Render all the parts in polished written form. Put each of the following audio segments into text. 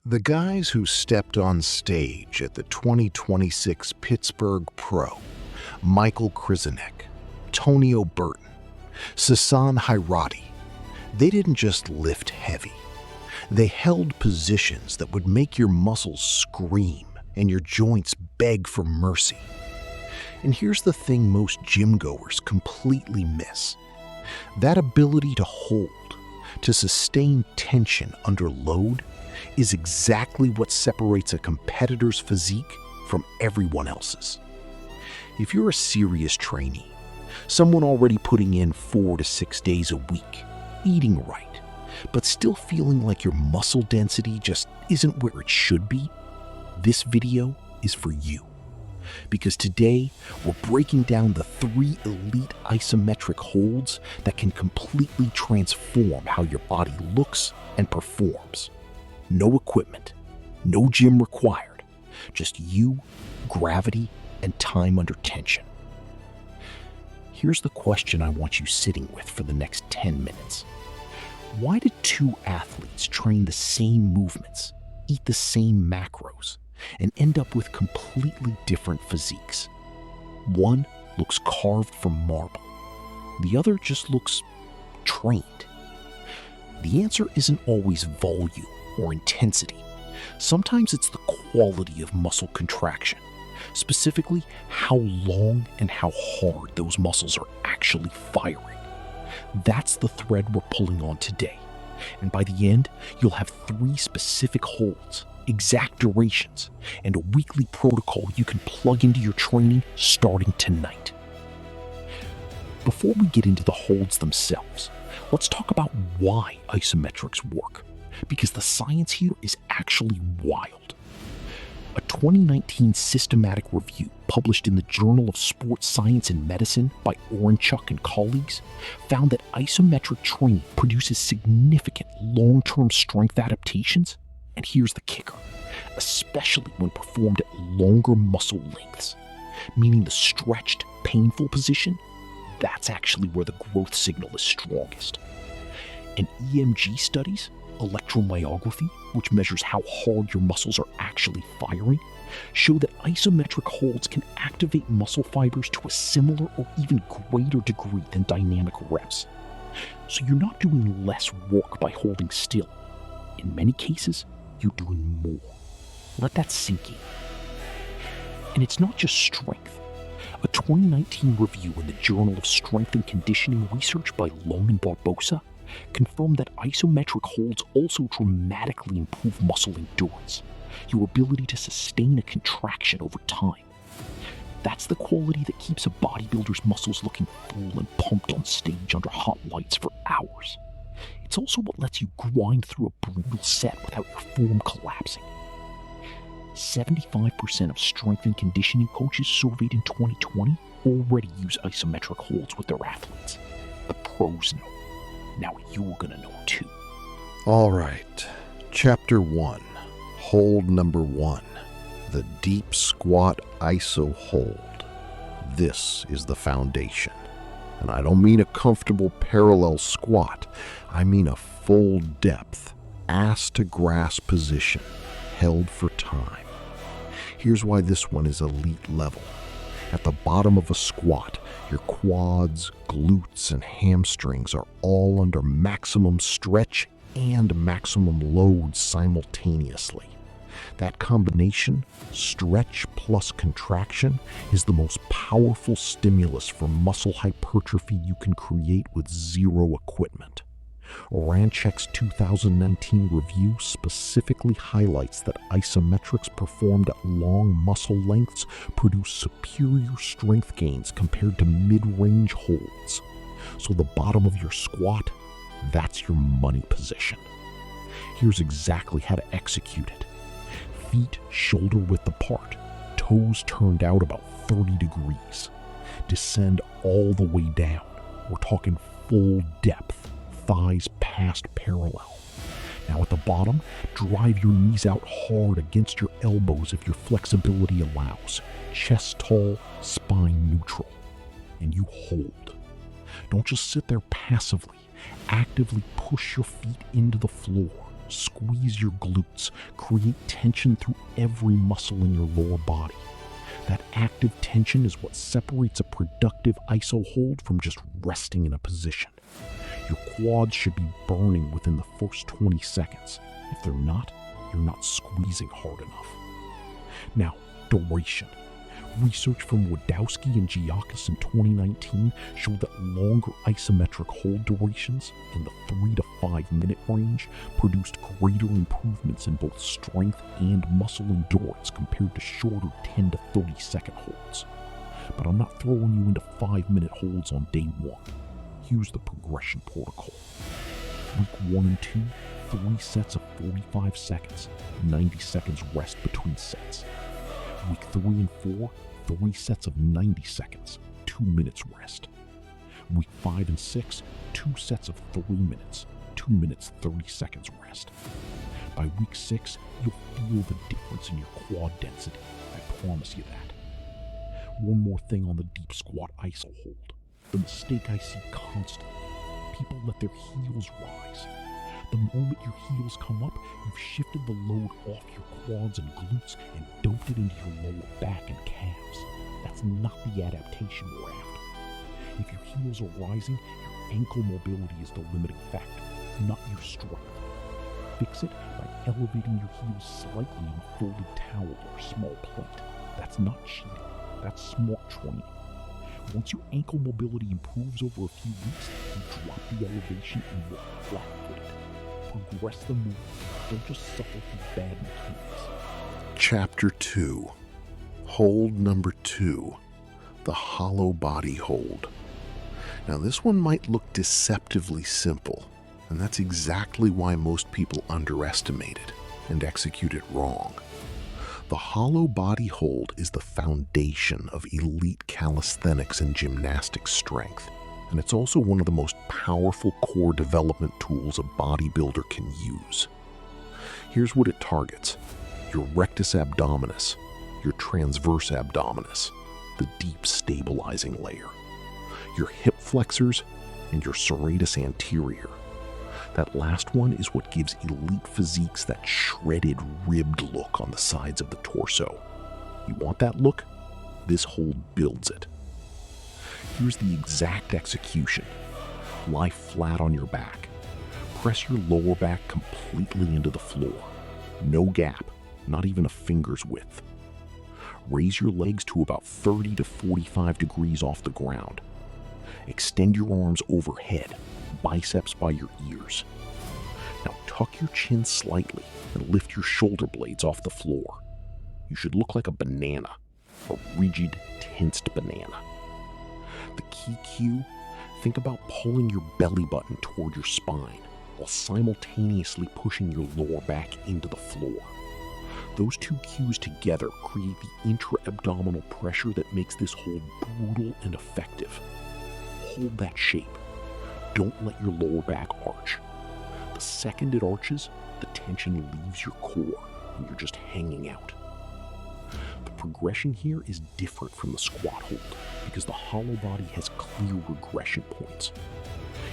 The guys who stepped on stage at the 2026 Pittsburgh Pro, Michael Krizanek, Tonio Burton, Sasan Hirati, they didn't just lift heavy. They held positions that would make your muscles scream and your joints beg for mercy. And here's the thing most gym goers completely miss. That ability to hold, to sustain tension under load, is exactly what separates a competitor's physique from everyone else's. If you're a serious trainee, someone already putting in 4 to 6 days a week, eating right, but still feeling like your muscle density just isn't where it should be, this video is for you. Because today, we're breaking down the 3 elite isometric holds that can completely transform how your body looks and performs. No equipment, no gym required, just you, gravity, and time under tension. Here's the question I want you sitting with for the next 10 minutes. Why did 2 athletes train the same movements, eat the same macros, and end up with completely different physiques? One looks carved from marble. The other just looks trained. The answer isn't always volume or intensity. Sometimes it's the quality of muscle contraction, specifically how long and how hard those muscles are actually firing. That's the thread we're pulling on today. And by the end, you'll have 3 specific holds, exact durations, and a weekly protocol you can plug into your training starting tonight. Before we get into the holds themselves, let's talk about why isometrics work, because the science here is actually wild. A 2019 systematic review published in the Journal of Sports Science and Medicine by Orenchuk and colleagues found that isometric training produces significant long-term strength adaptations, and here's the kicker, especially when performed at longer muscle lengths, meaning the stretched, painful position, that's actually where the growth signal is strongest. And EMG studies, electromyography, which measures how hard your muscles are actually firing, show that isometric holds can activate muscle fibers to a similar or even greater degree than dynamic reps. So you're not doing less work by holding still. In many cases, you're doing more. Let that sink in. And it's not just strength. A 2019 review in the Journal of Strength and Conditioning Research by Lung and Barbosa confirmed that isometric holds also dramatically improve muscle endurance, your ability to sustain a contraction over time. That's the quality that keeps a bodybuilder's muscles looking full and pumped on stage under hot lights for hours. It's also what lets you grind through a brutal set without your form collapsing. 75% of strength and conditioning coaches surveyed in 2020 already use isometric holds with their athletes. The pros know. Now you're gonna know too. All right, Chapter 1, Hold number 1, the deep squat iso hold. This is the foundation. And I don't mean a comfortable parallel squat. I mean a full depth, ass to grass position, held for time. Here's why this one is elite level. At the bottom of a squat, your quads, glutes, and hamstrings are all under maximum stretch and maximum load simultaneously. That combination, stretch plus contraction, is the most powerful stimulus for muscle hypertrophy you can create with zero equipment. Orenchuk's 2019 review specifically highlights that isometrics performed at long muscle lengths produce superior strength gains compared to mid-range holds. So the bottom of your squat, that's your money position. Here's exactly how to execute it. Feet shoulder width apart, toes turned out about 30 degrees. Descend all the way down. We're talking full depth, thighs past parallel. Now at the bottom, drive your knees out hard against your elbows if your flexibility allows. Chest tall, spine neutral. And you hold. Don't just sit there passively. Actively push your feet into the floor. Squeeze your glutes. Create tension through every muscle in your lower body. That active tension is what separates a productive iso hold from just resting in a position. Your quads should be burning within the first 20 seconds. If they're not, you're not squeezing hard enough. Now, duration. Research from Wadowski and Giakis in 2019 showed that longer isometric hold durations in the 3 to 5 minute range produced greater improvements in both strength and muscle endurance compared to shorter 10 to 30 second holds. But I'm not throwing you into 5-minute holds on day 1. Here's the progression protocol. Week 1 and 2, 3 sets of 45 seconds, 90 seconds rest between sets. Week 3 and 4, 3 sets of 90 seconds, 2 minutes rest. Week 5 and 6, 2 sets of 3 minutes, 2 minutes 30 seconds rest. By week 6, you'll feel the difference in your quad density. I promise you that. One more thing on the deep squat iso hold. The mistake I see constantly. People let their heels rise. The moment your heels come up, you've shifted the load off your quads and glutes and dumped it into your lower back and calves. That's not the adaptation we're after. If your heels are rising, your ankle mobility is the limiting factor, not your strength. Fix it by elevating your heels slightly in a folded towel or a small plate. That's not cheating. That's smart training. Once your ankle mobility improves over a few weeks, you drop the elevation and walk flat-footed. Progress the movement. Don't just suffer through bad mechanics. Chapter 2. Hold number 2. The hollow body hold. Now this one might look deceptively simple, and that's exactly why most people underestimate it and execute it wrong. The hollow body hold is the foundation of elite calisthenics and gymnastics strength, and it's also one of the most powerful core development tools a bodybuilder can use. Here's what it targets: your rectus abdominis, your transverse abdominis, the deep stabilizing layer, your hip flexors, and your serratus anterior. That last one is what gives elite physiques that shredded, ribbed look on the sides of the torso. You want that look? This hold builds it. Here's the exact execution. Lie flat on your back. Press your lower back completely into the floor. No gap, not even a finger's width. Raise your legs to about 30 to 45 degrees off the ground. Extend your arms overhead, biceps by your ears. Now tuck your chin slightly and lift your shoulder blades off the floor. You should look like a banana, a rigid, tensed banana. The key cue: think about pulling your belly button toward your spine while simultaneously pushing your lower back into the floor. Those two cues together create the intra-abdominal pressure that makes this hold brutal and effective. Hold that shape. Don't let your lower back arch. The second it arches, the tension leaves your core and you're just hanging out. The progression here is different from the squat hold because the hollow body has clear regression points.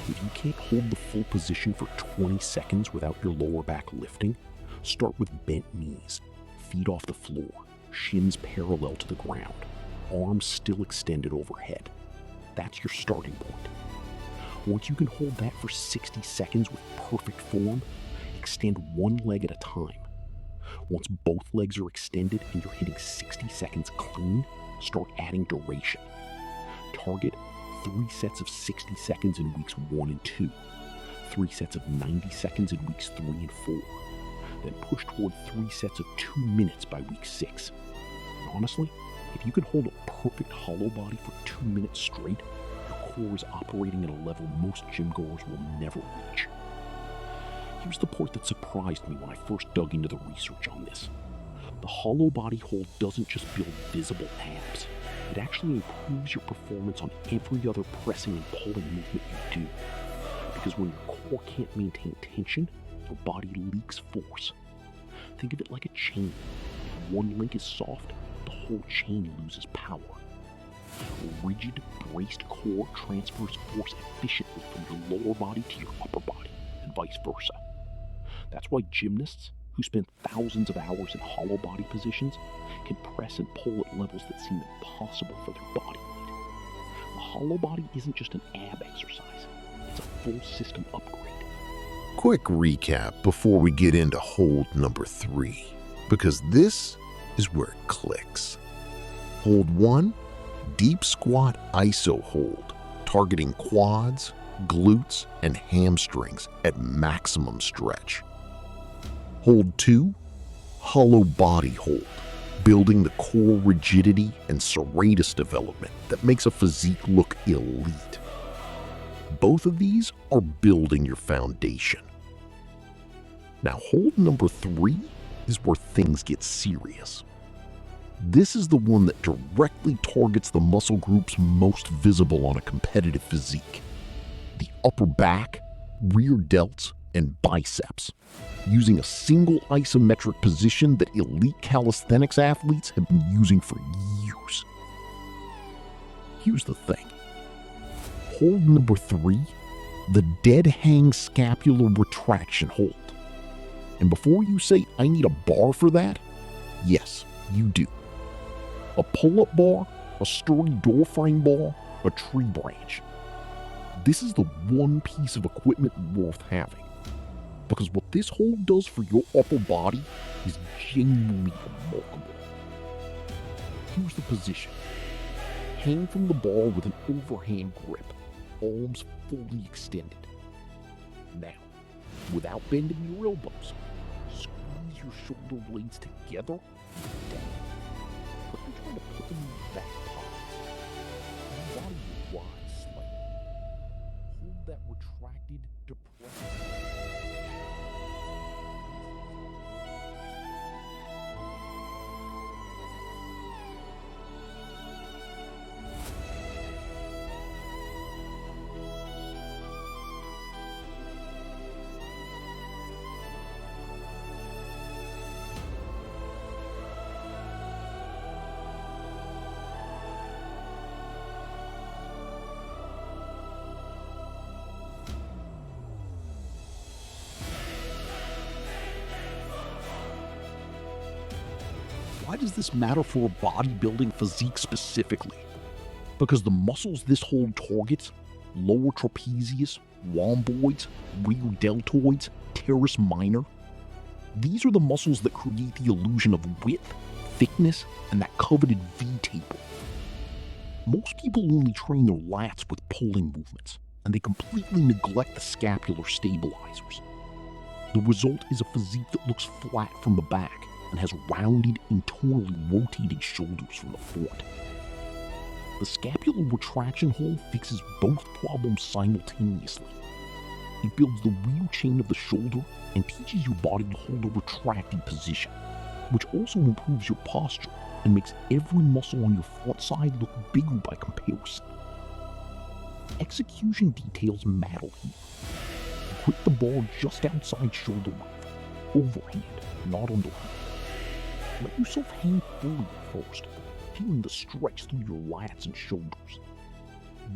If you can't hold the full position for 20 seconds without your lower back lifting, start with bent knees, feet off the floor, shins parallel to the ground, arms still extended overhead. That's your starting point. Once you can hold that for 60 seconds with perfect form, extend one leg at a time. Once both legs are extended and you're hitting 60 seconds clean, start adding duration. Target 3 sets of 60 seconds in weeks 1 and 2, 3 sets of 90 seconds in weeks 3 and 4, then push toward 3 sets of 2 minutes by week 6. And honestly, if you can hold a perfect hollow body for 2 minutes straight, your core is operating at a level most gym goers will never reach. Here's the part that surprised me when I first dug into the research on this. The hollow body hold doesn't just build visible abs. It actually improves your performance on every other pressing and pulling movement you do. Because when your core can't maintain tension, your body leaks force. Think of it like a chain. If one link is soft, the whole chain loses power. A rigid, braced core transfers force efficiently from your lower body to your upper body, and vice versa. That's why gymnasts who spend thousands of hours in hollow body positions can press and pull at levels that seem impossible for their body weight. A hollow body isn't just an ab exercise, it's a full system upgrade. Quick recap before we get into hold number 3, because this is where it clicks. Hold 1, deep squat iso hold, targeting quads, glutes, and hamstrings at maximum stretch. Hold 2, hollow body hold, building the core rigidity and serratus development that makes a physique look elite. Both of these are building your foundation. Now, hold number 3 is where things get serious. This is the one that directly targets the muscle groups most visible on a competitive physique: the upper back, rear delts, and biceps, using a single isometric position that elite calisthenics athletes have been using for years. Here's the thing. Hold number 3, the dead hang scapular retraction hold. And before you say, I need a bar for that, yes, you do. A pull-up bar, a sturdy door frame bar, a tree branch. This is the one piece of equipment worth having, because what this hold does for your upper body is genuinely remarkable. Here's the position. Hang from the bar with an overhand grip, arms fully extended. Now, without bending your elbows, squeeze your shoulder blades together and down. But you're trying to put them in your back pockets. Your body will rise slightly. Hold that retracted, depressed. Why does this matter for a bodybuilding physique specifically? Because the muscles this hold targets, lower trapezius, rhomboids, rear deltoids, teres minor, these are the muscles that create the illusion of width, thickness, and that coveted V-taper. Most people only train their lats with pulling movements, and they completely neglect the scapular stabilizers. The result is a physique that looks flat from the back and has rounded, internally rotated shoulders from the front. The scapular retraction hold fixes both problems simultaneously. It builds the rear chain of the shoulder and teaches your body to hold a retracted position, which also improves your posture and makes every muscle on your front side look bigger by comparison. Execution details matter here. Grip the bar just outside shoulder width, overhand, not underhand. Let yourself hang fully at first, feeling the stretch through your lats and shoulders.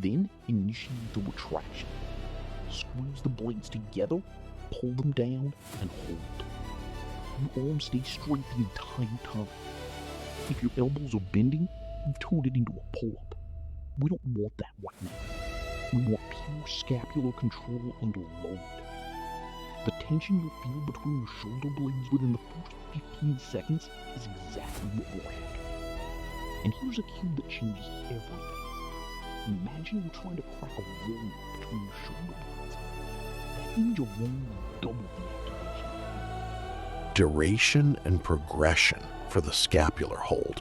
Then initiate the retraction. Squeeze the blades together, pull them down, and hold. Your arms stay straight the entire time. If your elbows are bending, you've turned it into a pull-up. We don't want that right now. We want pure scapular control under load. The tension you'll feel between your shoulder blades within the first 15 seconds is exactly what we're after. And here's a cue that changes everything. Imagine you're trying to crack a wall between your shoulder blades. That means you're rolling double the activation. Duration and progression for the scapular hold.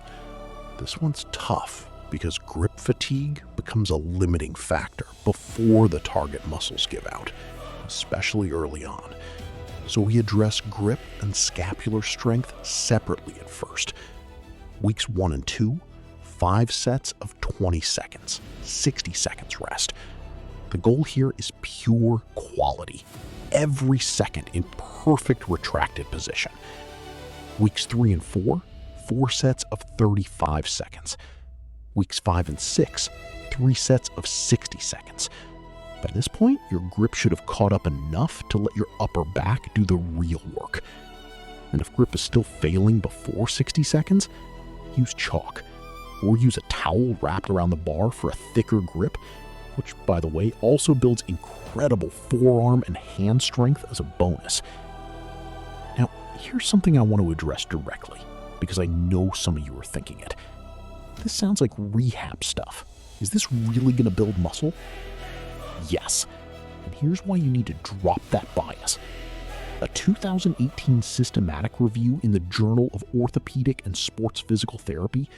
This one's tough because grip fatigue becomes a limiting factor before the target muscles give out, especially early on. So we address grip and scapular strength separately at first. Weeks 1 and 2, 5 sets of 20 seconds, 60 seconds rest. The goal here is pure quality, every second in perfect retracted position. Weeks 3 and 4, 4 sets of 35 seconds. Weeks 5 and 6, 3 sets of 60 seconds. By this point, your grip should have caught up enough to let your upper back do the real work. And if grip is still failing before 60 seconds, use chalk, or use a towel wrapped around the bar for a thicker grip, which, by the way, also builds incredible forearm and hand strength as a bonus. Now, here's something I want to address directly, because I know some of you are thinking it. This sounds like rehab stuff. Is this really going to build muscle? Yes. And here's why you need to drop that bias. A 2018 systematic review in the Journal of Orthopedic and Sports Physical Therapy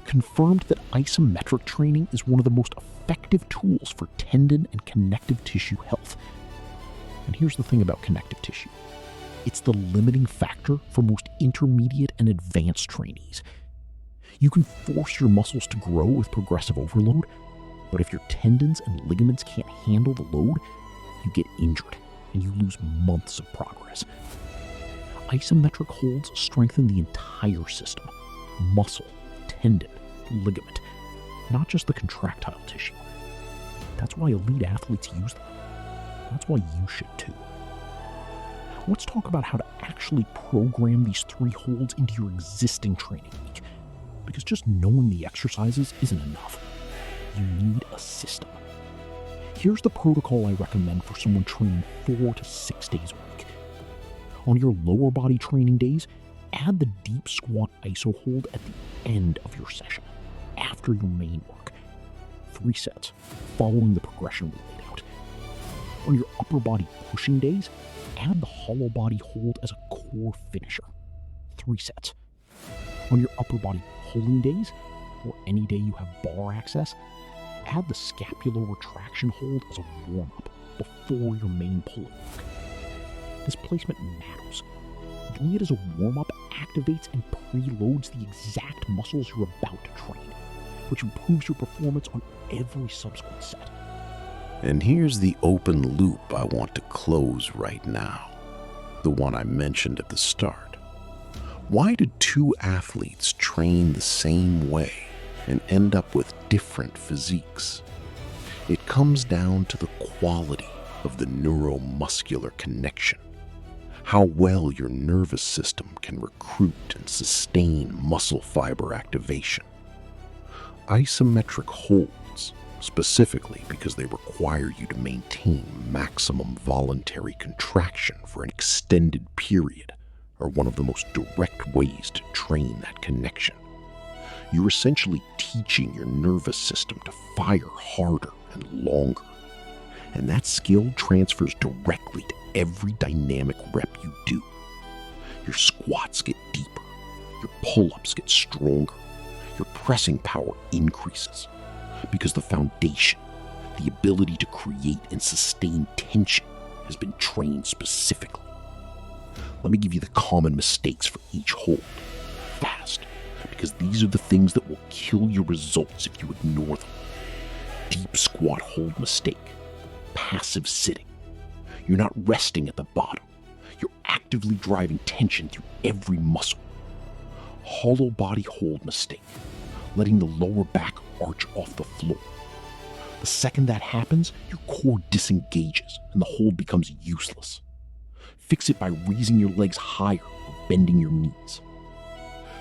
confirmed that isometric training is one of the most effective tools for tendon and connective tissue health. And here's the thing about connective tissue. It's the limiting factor for most intermediate and advanced trainees. You can force your muscles to grow with progressive overload, but if your tendons and ligaments can't handle the load, you get injured and you lose months of progress. Isometric holds strengthen the entire system: muscle, tendon, ligament, not just the contractile tissue. That's why elite athletes use them. That's why you should too. Let's talk about how to actually program these 3 holds into your existing training week, because just knowing the exercises isn't enough. You need a system. Here's the protocol I recommend for someone training 4 to 6 days a week. On your lower body training days, add the deep squat iso hold at the end of your session, after your main work. 3 sets, following the progression we laid out. On your upper body pushing days, add the hollow body hold as a core finisher. 3 sets. On your upper body pulling days, or any day you have bar access, add the scapular retraction hold as a warm-up before your main pulling work. This placement matters. Doing it as a warm-up activates and preloads the exact muscles you're about to train, which improves your performance on every subsequent set. And here's the open loop I want to close right now, the one I mentioned at the start. Why did 2 athletes train the same way and end up with different physiques? It comes down to the quality of the neuromuscular connection, how well your nervous system can recruit and sustain muscle fiber activation. Isometric holds, specifically because they require you to maintain maximum voluntary contraction for an extended period, are one of the most direct ways to train that connection. You're essentially teaching your nervous system to fire harder and longer. And that skill transfers directly to every dynamic rep you do. Your squats get deeper, your pull-ups get stronger, your pressing power increases, because the foundation, the ability to create and sustain tension, has been trained specifically. Let me give you the common mistakes for each hold, fast, because these are the things that will kill your results if you ignore them. Deep squat hold mistake. Passive sitting. You're not resting at the bottom. You're actively driving tension through every muscle. Hollow body hold mistake. Letting the lower back arch off the floor. The second that happens, your core disengages and the hold becomes useless. Fix it by raising your legs higher or bending your knees.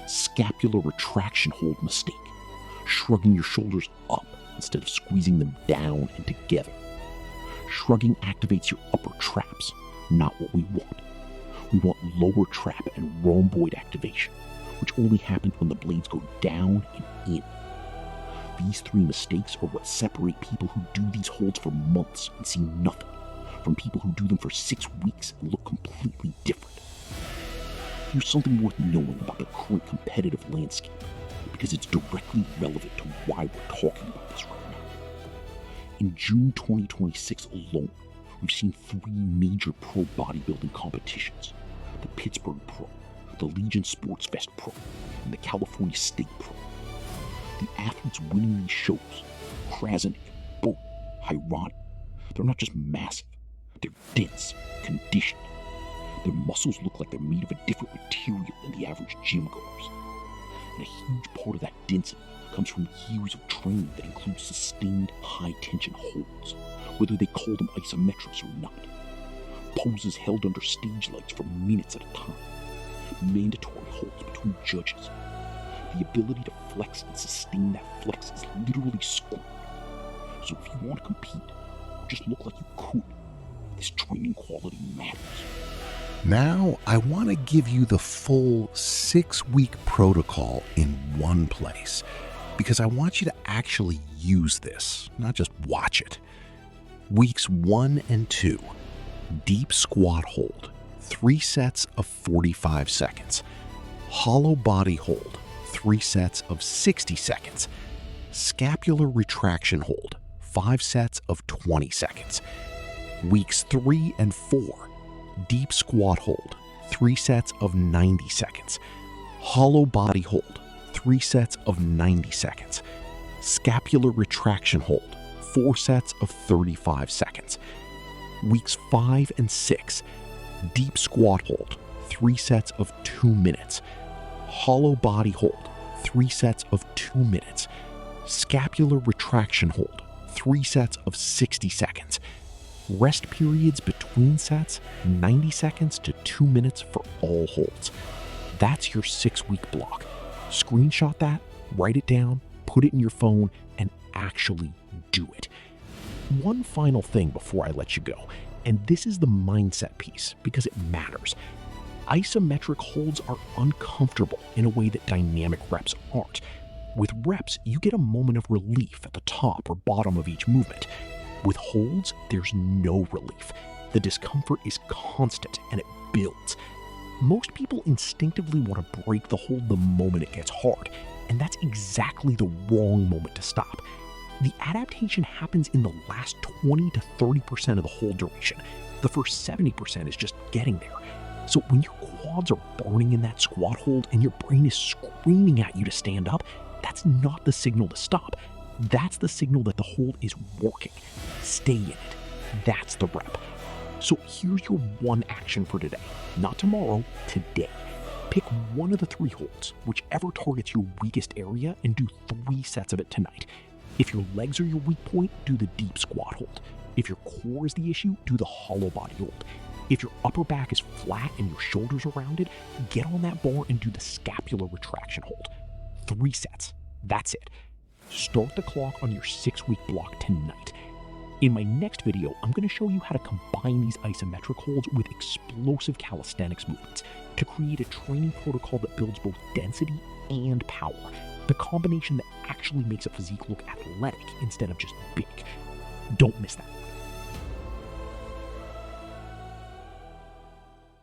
Scapular retraction hold mistake. Shrugging your shoulders up instead of squeezing them down and together. Shrugging activates your upper traps, not what we want. We want lower trap and rhomboid activation, which only happens when the blades go down and in. These 3 mistakes are what separate people who do these holds for months and see nothing, from people who do them for 6 weeks and look completely different. Here's something worth knowing about the current competitive landscape, because it's directly relevant to why we're talking about this right now. In June 2026 alone, we've seen 3 major pro bodybuilding competitions: the Pittsburgh Pro, the Legion Sports Fest Pro, and the California State Pro. The athletes winning these shows, Krasnick, Burt, Hirani, they're not just massive, they're dense, conditioned. Their muscles look like they're made of a different material than the average gym goers. And a huge part of that density comes from years of training that includes sustained high-tension holds, whether they call them isometrics or not. Poses held under stage lights for minutes at a time. Mandatory holds between judges. The ability to flex and sustain that flex is literally scored. So if you want to compete, or just look like you could, this training quality matters. Now, I want to give you the full 6-week protocol in one place, because I want you to actually use this, not just watch it. Weeks 1 and 2, deep squat hold, 3 sets of 45 seconds. Hollow body hold, 3 sets of 60 seconds. Scapular retraction hold, 5 sets of 20 seconds. Weeks 3 and 4, deep squat hold, 3 sets of 90 seconds. Hollow body hold, 3 sets of 90 seconds. Scapular retraction hold, 4 sets of 35 seconds. Weeks 5 and 6, deep squat hold, 3 sets of 2 minutes. Hollow body hold, 3 sets of 2 minutes. Scapular retraction hold, 3 sets of 60 seconds. Rest periods between sets, 90 seconds to 2 minutes for all holds. That's your 6-week block. Screenshot that, write it down, put it in your phone, and actually do it. One final thing before I let you go, and this is the mindset piece because it matters. Isometric holds are uncomfortable in a way that dynamic reps aren't. With reps, you get a moment of relief at the top or bottom of each movement. With holds, there's no relief. The discomfort is constant and it builds. Most people instinctively want to break the hold the moment it gets hard, and that's exactly the wrong moment to stop. The adaptation happens in the last 20 to 30% of the hold duration. The first 70% is just getting there. So when your quads are burning in that squat hold and your brain is screaming at you to stand up, that's not the signal to stop. That's the signal that the hold is working. Stay in it. That's the rep. So here's your one action for today. Not tomorrow, today. Pick one of the 3 holds, whichever targets your weakest area, and do 3 sets of it tonight. If your legs are your weak point, do the deep squat hold. If your core is the issue, do the hollow body hold. If your upper back is flat and your shoulders are rounded, get on that bar and do the scapular retraction hold. 3 sets. That's it. Start the clock on your 6-week block tonight. In my next video, I'm going to show you how to combine these isometric holds with explosive calisthenics movements to create a training protocol that builds both density and power. The combination that actually makes a physique look athletic instead of just big. Don't miss that.